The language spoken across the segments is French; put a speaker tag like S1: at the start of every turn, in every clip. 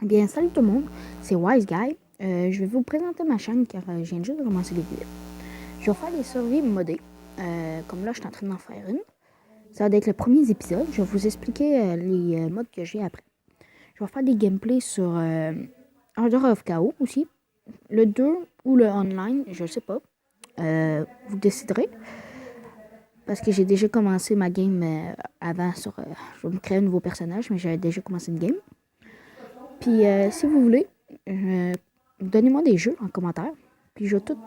S1: Eh bien, salut tout le monde, c'est Wise Guy. Je vais vous présenter ma chaîne car je viens juste de commencer les vidéos. Je vais faire des survies modées, comme là je suis en train d'en faire une. Ça va être le premier épisode, je vais vous expliquer les modes que j'ai après. Je vais faire des gameplays sur Order of Chaos aussi, le 2 ou le online, je sais pas. Vous déciderez. Parce que j'ai déjà commencé ma game avant sur... je vais me créer un nouveau personnage, mais j'avais déjà commencé une game. Puis si vous voulez, donnez-moi des jeux en commentaire. Puis je vais tout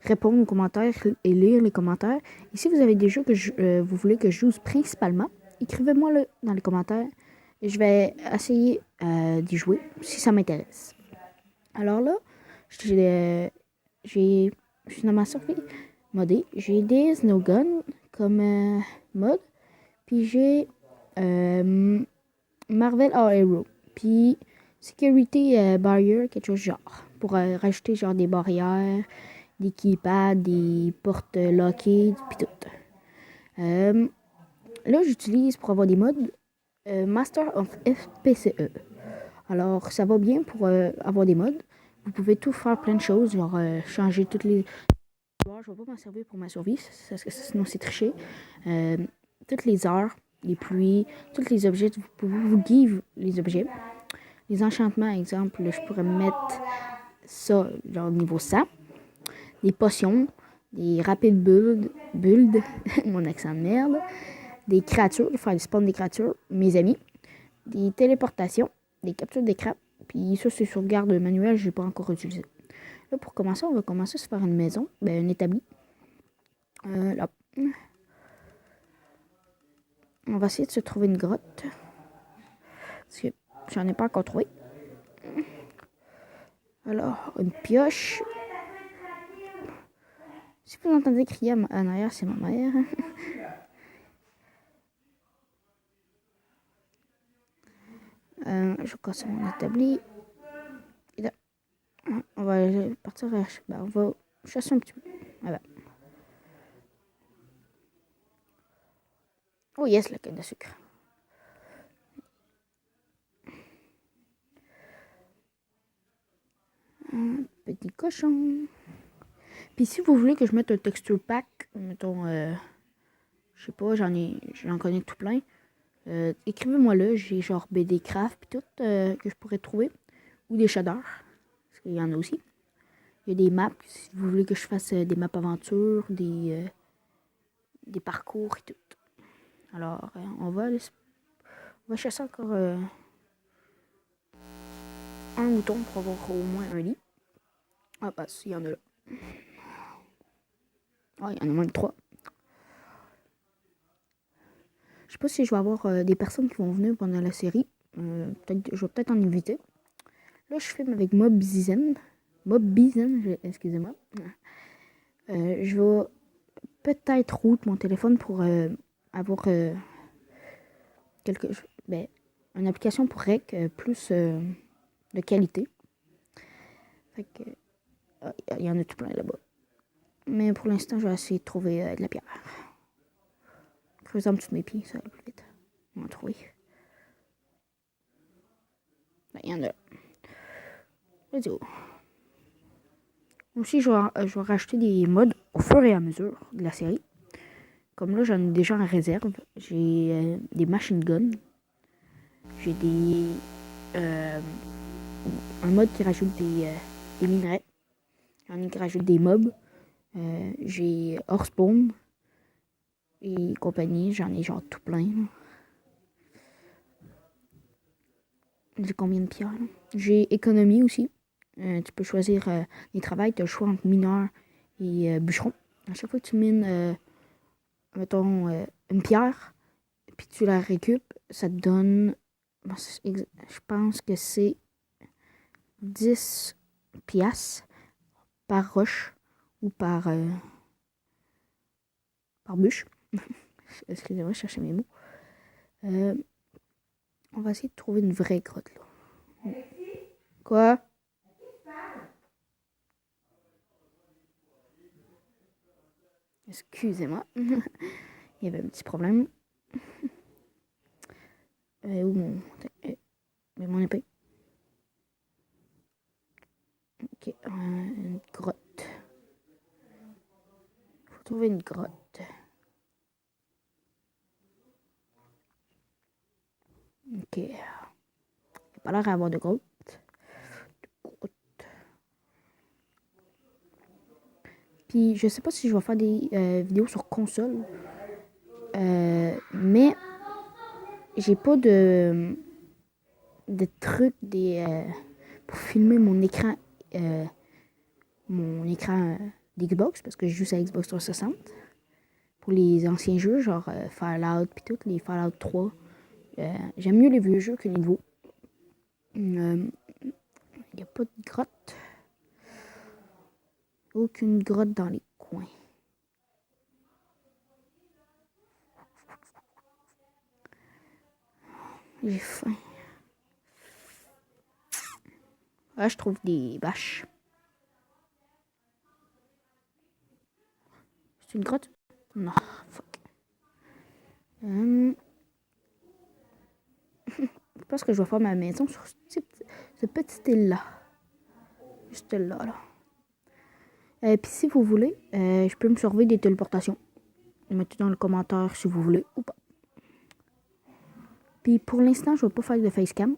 S1: répondre aux commentaires et lire les commentaires. Et si vous avez des jeux que vous voulez que je joue principalement, écrivez-moi dans les commentaires. Et je vais essayer d'y jouer si ça m'intéresse. Alors là, je suis dans ma survie modée. J'ai des Snowgun comme mode. Puis j'ai Marvel All Hero. Puis Security Barrier, quelque chose genre. Pour rajouter genre des barrières, des keypads, des portes lockées, puis tout. Là, j'utilise pour avoir des modes Master of FPCE. Alors, ça va bien pour avoir des modes. Vous pouvez tout faire plein de choses, genre changer toutes les... Je vais pas m'en servir pour ma survie, sinon c'est tricher. Toutes les heures, les pluies, tous les objets, vous pouvez vous give les objets. Les enchantements, exemple, je pourrais mettre ça, genre niveau 100. Des potions, des rapides builds, mon accent de merde. Des créatures, faire des spawns des créatures, mes amis. Des téléportations, des captures d'écran. Puis ça, c'est sauvegarde manuelle, je n'ai pas encore utilisé. Là, pour commencer, on va commencer à se faire une maison, un établi. Là. On va essayer de se trouver une grotte. Parce que j'en ai pas encore trouvé. Alors, une pioche. Si vous entendez crier en arrière, c'est ma mère. Je casse mon établi. Et là, on va partir on va chasser un petit peu. Voilà. Oh yes, la canne à sucre. Un petit cochon. Puis si vous voulez que je mette un texture pack, mettons, je sais pas, j'en connais tout plein. Écrivez-moi là, j'ai genre BD Craft puis tout que je pourrais trouver. Ou des shaders, parce qu'il y en a aussi. Il y a des maps, si vous voulez que je fasse des maps aventures, des parcours et tout. Alors, on va chasser encore un mouton pour avoir au moins un lit. Ah, bah, il y en a là. Ah, il y en a même 3. Je sais pas si je vais avoir des personnes qui vont venir pendant la série. Je vais peut-être en inviter. Là, je filme avec Mobbizen. Excusez-moi. Je vais peut-être route mon téléphone pour avoir quelque, une application pour rec plus de qualité. Fait que, il y en a tout plein là-bas. Mais pour l'instant, je vais essayer de trouver de la pierre. Creuser en dessous de mes pieds, ça va plus vite. On va trouver. Il y en a. Let's go. Aussi, je vais racheter des mods au fur et à mesure de la série. Comme là, j'en ai déjà en réserve. J'ai des machine guns. J'ai un mode qui rajoute des minerais. J'en ai qui rajoute des mobs. J'ai Horsepawn et compagnie. J'en ai genre tout plein. Là. J'ai combien de pierres? Là? J'ai économie aussi. Tu peux choisir les travails. Tu as le choix entre mineur et bûcheron. À chaque fois que tu mines, mettons, une pierre, puis tu la récupères, ça te donne, je pense que c'est 10 piastres par roche ou par bûche. Excusez-moi, je cherchais mes mots. On va essayer de trouver une vraie grotte, là. Quoi? Excusez-moi. Il y avait un petit problème. Où mon épée? Ok, une grotte. Faut trouver une grotte. Ok. Il n'y a pas l'air d'avoir de grotte. Puis je sais pas si je vais faire des vidéos sur console. Mais j'ai pas de trucs pour filmer mon écran d'Xbox parce que je joue sur Xbox 360 pour les anciens jeux genre Fallout puis tout, les Fallout 3. J'aime mieux les vieux jeux que les nouveaux. Il n'y a pas de grotte. Aucune grotte dans les coins. J'ai faim. Là, je trouve des vaches. C'est une grotte? Non, fuck. Je pense que je vais faire ma maison sur ce petit île-là. Juste là. Puis si vous voulez, je peux me surveiller des téléportations. Mettez dans le commentaire si vous voulez ou pas. Puis pour l'instant, je vais pas faire de facecam.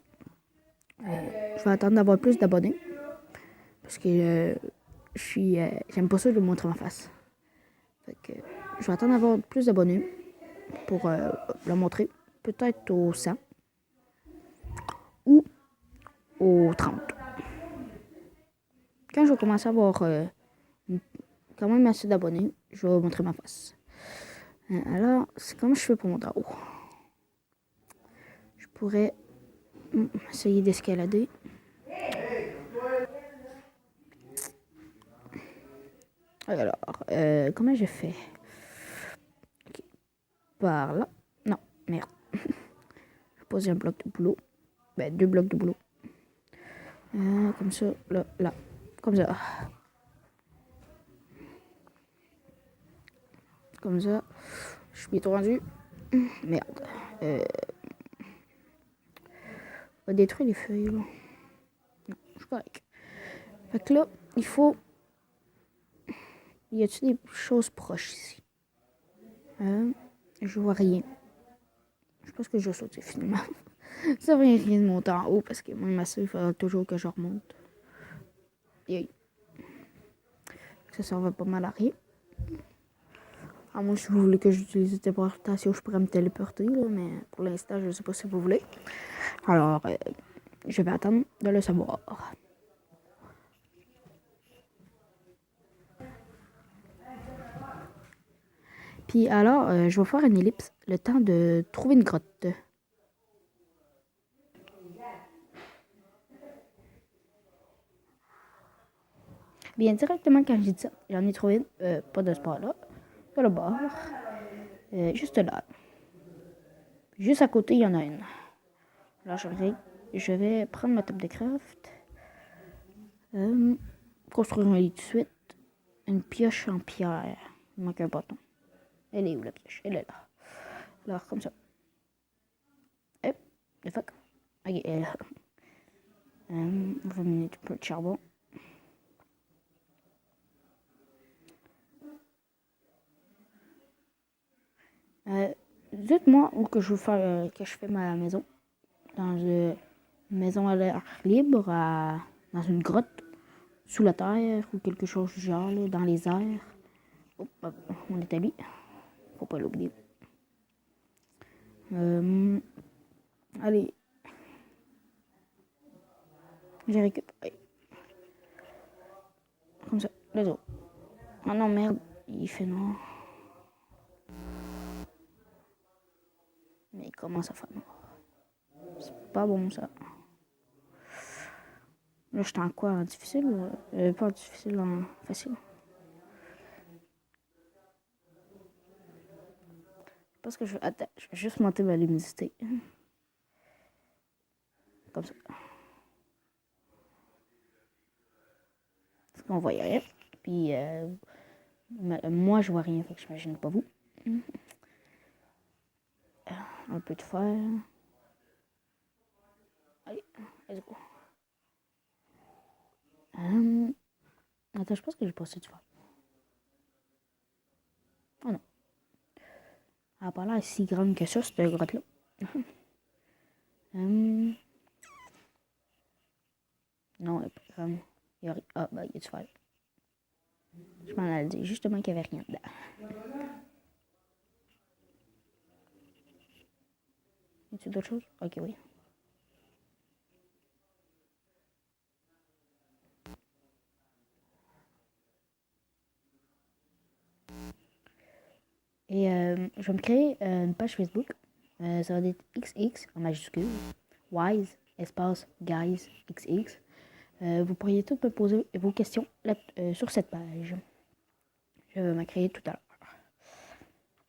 S1: Je vais attendre d'avoir plus d'abonnés. Parce que j'aime pas ça de montrer ma face. Fait que je vais attendre d'avoir plus d'abonnés pour le montrer. Peut-être au 100 ou au 30. Quand je vais commencer à avoir quand même assez d'abonnés, je vais montrer ma face. Alors, c'est comment je fais pour monter en haut. Je pourrais essayer d'escalader. Alors, comment je fais? Okay. Par là. Non, merde. Je pose un bloc de boulot. Ben, 2 blocs de boulot. Comme ça, là. Comme ça. Comme ça. Je suis bientôt rendu. Merde. On va détruire les feuilles, là. Non, je suis correct. Fait que là, il faut... Y a-t-il des choses proches ici? Je vois rien. Je pense que je vais sauter finalement. Ça va rien de monter en haut parce que moi, ma soeur, il faudra toujours que je remonte. Et ça va pas mal à rien. À moins si vous voulez que j'utilise cette téléportation, je pourrais me téléporter, là, mais pour l'instant, je ne sais pas si vous voulez. Alors, je vais attendre de le savoir. Puis alors, je vais faire une ellipse, le temps de trouver une grotte. Bien, directement quand j'ai dit ça, j'en ai trouvé une, pas de ce bord-là, de le bord, juste là. Juste à côté, il y en a une. Alors, je vais prendre ma table de craft, construire un lit de suite, une pioche en pierre. Il manque un bâton. Elle est où la pioche? Elle est là. Alors, comme ça. Hop, the fuck. Ok, elle est là. On va mettre un peu de charbon. Dites-moi où que je veux faire que je fais ma maison. Dans une maison à l'air libre, dans une grotte, sous la terre ou quelque chose du genre, là, dans les airs. Oh, on établit. Faut pas l'oublier. Allez. J'ai récupéré. Comme ça, les autres. Ah non, merde, il fait noir. Mais il commence à faire noir. C'est pas bon ça. Là, je suis en quoi? En difficile? Pas en difficile, en facile. Parce que attends, je vais juste monter ma luminosité. Comme ça. Parce qu'on voit rien. Puis, moi, je vois rien, fait que j'imagine pas vous. Un peu de fer. Allez, let's go. Attends, je pense que j'ai pas assez de fer. Oh non. Elle a pas l'air si grande que ça, cette grotte-là. Non, elle est pas grande. Ah, bah, il y a du fer. Je m'en allais dire justement qu'il n'y avait rien dedans. Y a-t-il d'autres choses? Ok, oui. Et je vais me créer une page Facebook. Ça va être XX en majuscule. Wise, espace, guys, XX. Vous pourriez toutes me poser vos questions sur cette page. Je vais me créer tout à l'heure.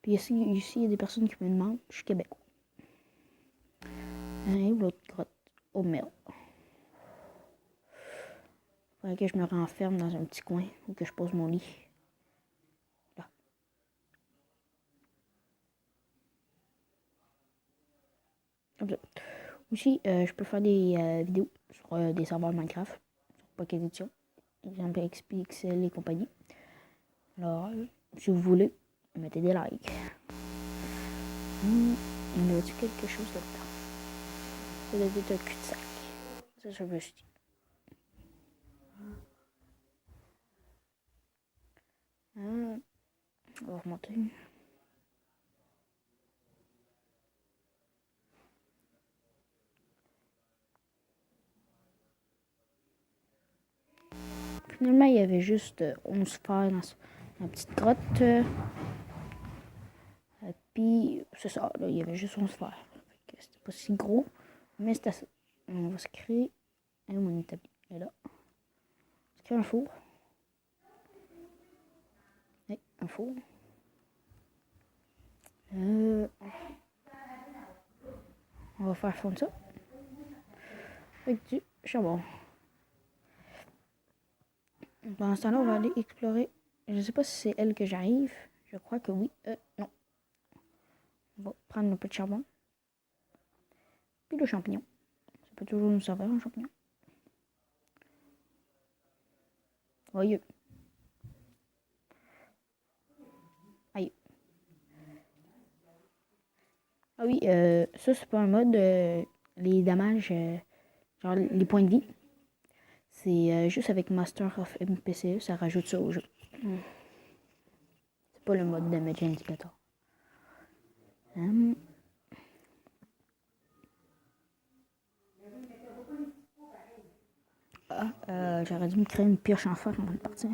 S1: Puis ici, il y a des personnes qui me demandent, je suis québécois. Et l'autre grotte? Oh merde. Faudrait que je me renferme dans un petit coin ou que je pose mon lit. Là. Comme ça. Aussi, je peux faire des vidéos sur des serveurs Minecraft, sur Pocket Edition, exemple XPixel et compagnie. Alors, si vous voulez, mettez des likes. Il y a-t-il quelque chose là-dedans? Ça doit être un cul-de-sac. Ça, je me suis dit. On va remonter. Finalement, il y avait juste 11 fers dans la petite grotte. Puis, c'est ça, là, il y avait juste 11 fers. C'était pas si gros, mais c'était assez. On va se créer. Et mon établi est là. On se crée un four. Et un four. On va faire fondre ça. Avec du charbon. Pendant ce temps-là, on va aller explorer. Je ne sais pas si c'est elle que j'arrive. Je crois que oui. Non. On va prendre un peu de charbon. Puis le champignon. Ça peut toujours nous servir, un champignon. Aïe. Aïe. Ah oui, ça c'est pas un mode. Les dommages, genre les points de vie. C'est juste avec Master of MPCE, ça rajoute ça au jeu. C'est pas le mode Damage Indicator. J'aurais dû me créer une pioche en fer avant de partir.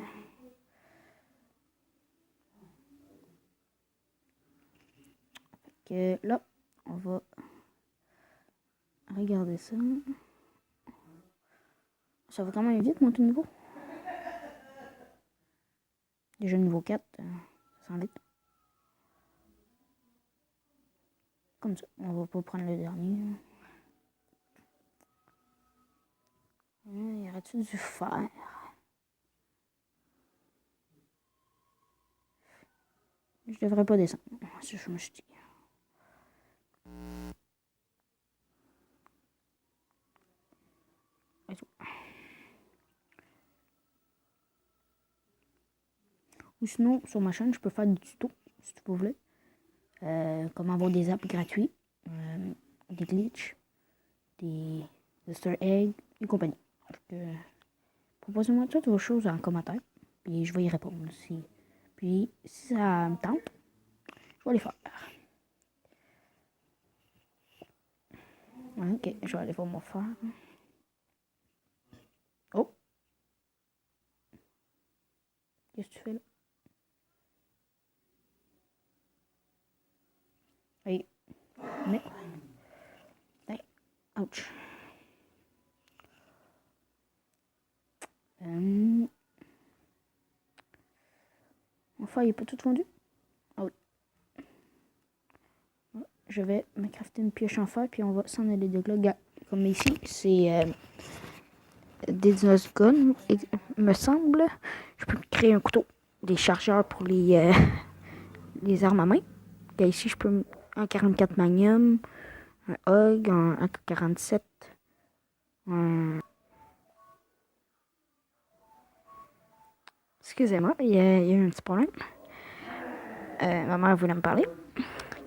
S1: Fait que là, on va regarder ça. Ça va quand même vite monter le niveau. Déjà niveau 4, ça sent vite. Comme ça, on va pas prendre le dernier. Y aurait-il du fer? Je devrais pas descendre. C'est ce que je me suis dit. Ou sinon, sur ma chaîne, je peux faire des tutos, si vous voulez. Comment avoir des apps gratuits, des glitches, des easter eggs et compagnie. Donc, proposez-moi toutes vos choses en commentaire, puis je vais y répondre aussi. Puis, si ça me tente, je vais les faire. Ok, je vais aller voir mon fer. Oh! Qu'est-ce que tu fais là? Hey. Mais. Hey. Ouch. Enfin, il n'est pas tout fondu. Ah oui. Je vais me crafter une pioche en fer, puis on va s'en aller de là. Comme ici, c'est des gun, me semble. Je peux créer un couteau, des chargeurs pour les armes à main. Et ici, je peux un 44 Magnum, un HUG, un AK-47, un Excusez-moi, il y a eu un petit problème. Ma mère voulait me parler.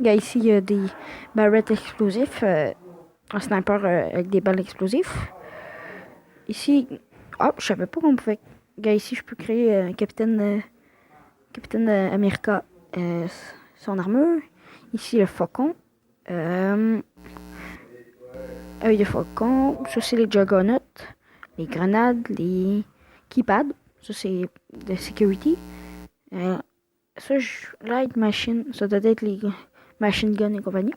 S1: Gars, ici, il y a des barrettes explosifs, un sniper avec des balles explosives. Ici, je savais pas qu'on pouvait. Gars, ici, je peux créer Capitaine America, son armure. Ici, le faucon. Œil de faucon. Ça, c'est les juggernauts. Les grenades, les keypads. Ça, c'est de security. Ça, light machine. Ça doit être les machine guns et compagnie.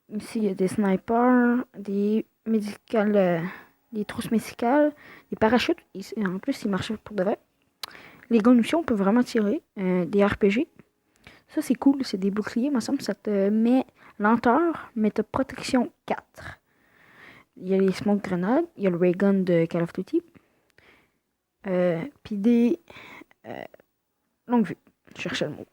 S1: Ici, il y a des snipers, des médicales, des trousses médicales, des parachutes. En plus, ils marchent pour de vrai. Les guns aussi, on peut vraiment tirer. Des RPG. Ça, c'est cool. C'est des boucliers, me semble. Ça te met lenteur, mais t'as protection 4. Il y a les smoke grenades. Il y a le ray gun de Call of Duty. Puis des longue vue. Je cherchais le mot.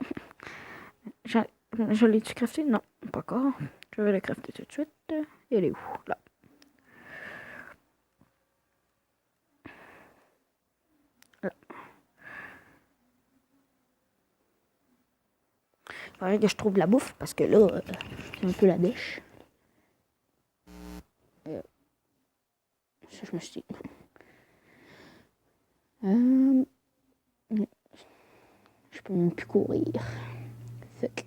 S1: Je l'ai-tu crafté? Non, pas encore. Je vais le crafter tout de suite. Elle est où? Là. Là. Il faudrait que je trouve la bouffe parce que là, c'est un peu la dèche. Ça, je me suis dit. Je peux même plus courir. Fuck.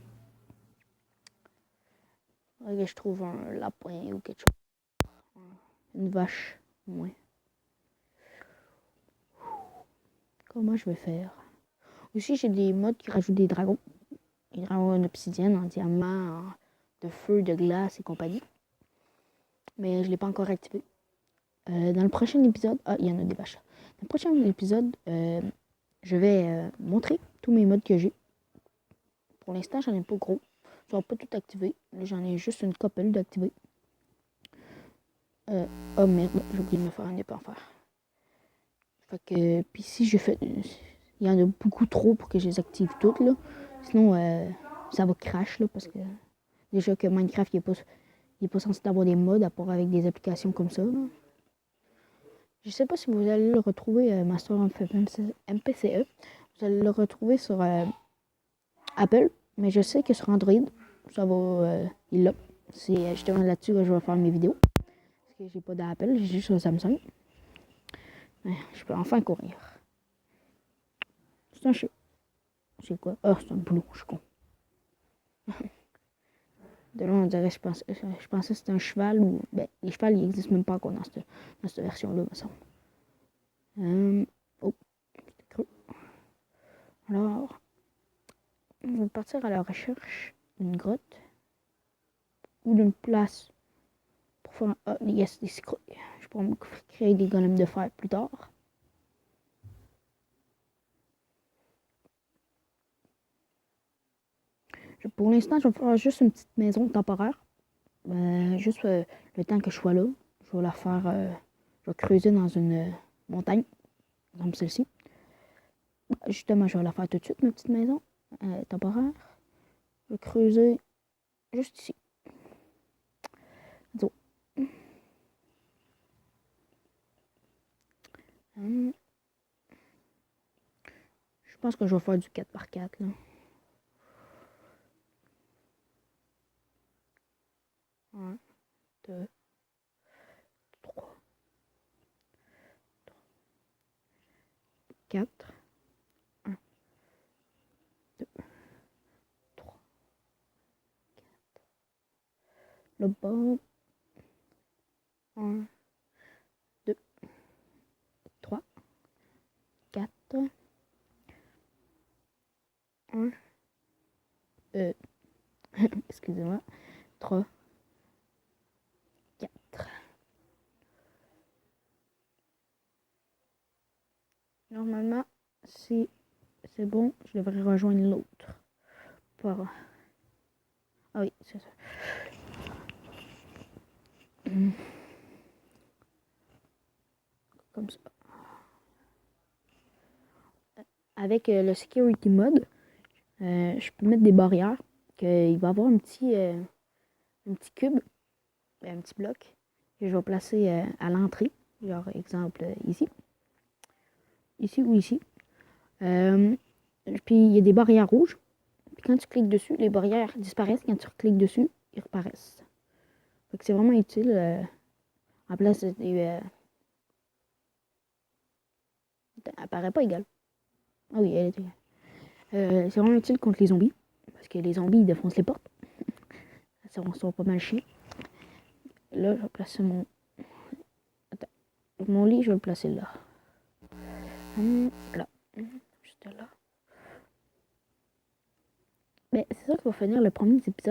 S1: Il faudrait que je trouve un lapin ou quelque chose. Une vache, au moins. Comment je vais faire? Aussi, j'ai des mods qui rajoutent des dragons. Des dragons en obsidienne, en diamant, de feu, de glace et compagnie. Mais je ne l'ai pas encore activé. Dans le prochain épisode... Ah, il y en a des vaches. Dans le prochain épisode, je vais montrer tous mes mods que j'ai. Pour l'instant, j'en ai pas gros. Je ne vais pas tout activer. Là, j'en ai juste une couple d'activer. Oh merde, j'ai oublié de me faire un épée en fer. Fait que... Puis si je fais... Il y en a beaucoup trop pour que je les active toutes, là. Sinon, ça va crash, là, parce que... Déjà que Minecraft, il est pas censé avoir des mods à part avec des applications comme ça, là. Je sais pas si vous allez le retrouver, Master of MPCE. Vous allez le retrouver sur Apple, mais je sais que sur Android, ça va... il l'a. C'est justement là-dessus que je vais faire mes vidéos. Parce que j'ai pas d'Apple, j'ai juste sur Samsung. Je peux enfin courir. C'est un chat. C'est quoi? Oh, c'est un boulot, je suis con. De là, on dirait, je pensais que c'était un cheval ou... Ben, les chevals, ils n'existent même pas encore dans cette version-là, me semble. Oh, c'était creux. Alors, on va partir à la recherche d'une grotte ou d'une place pour faire des citrouilles. Je pourrais me créer des golems de fer plus tard. Pour l'instant, je vais faire juste une petite maison temporaire. Juste le temps que je sois là. Je vais la faire... je vais creuser dans une montagne, comme celle-ci. Justement, je vais la faire tout de suite, ma petite maison temporaire. Je vais creuser juste ici. So. Je pense que je vais faire du 4x4, là. 1, 2, 3, 4. 1, 2, 3, 4. Le bas. 1, 2, 3, 4. 1. Excusez-moi. 3, 4. Normalement, si c'est bon, je devrais rejoindre l'autre. Par... Ah oui, c'est ça. Comme ça. Avec le security mode, je peux mettre des barrières. Il va y avoir un petit cube, un petit bloc que je vais placer à l'entrée. Genre, exemple, ici. ici ou ici. Puis il y a des barrières rouges. Puis quand tu cliques dessus, les barrières disparaissent. Quand tu cliques dessus, ils reparaissent. Fait que c'est vraiment utile en place des. Elle paraît pas égale. Ah oui, elle est égale. C'est vraiment utile contre les zombies. Parce que les zombies ils défoncent les portes. Ça sont pas mal chiés. Là, je vais placer mon. Attends. Mon lit, je vais le placer là. Là. Juste là. Mais c'est ça qui va finir le premier épisode.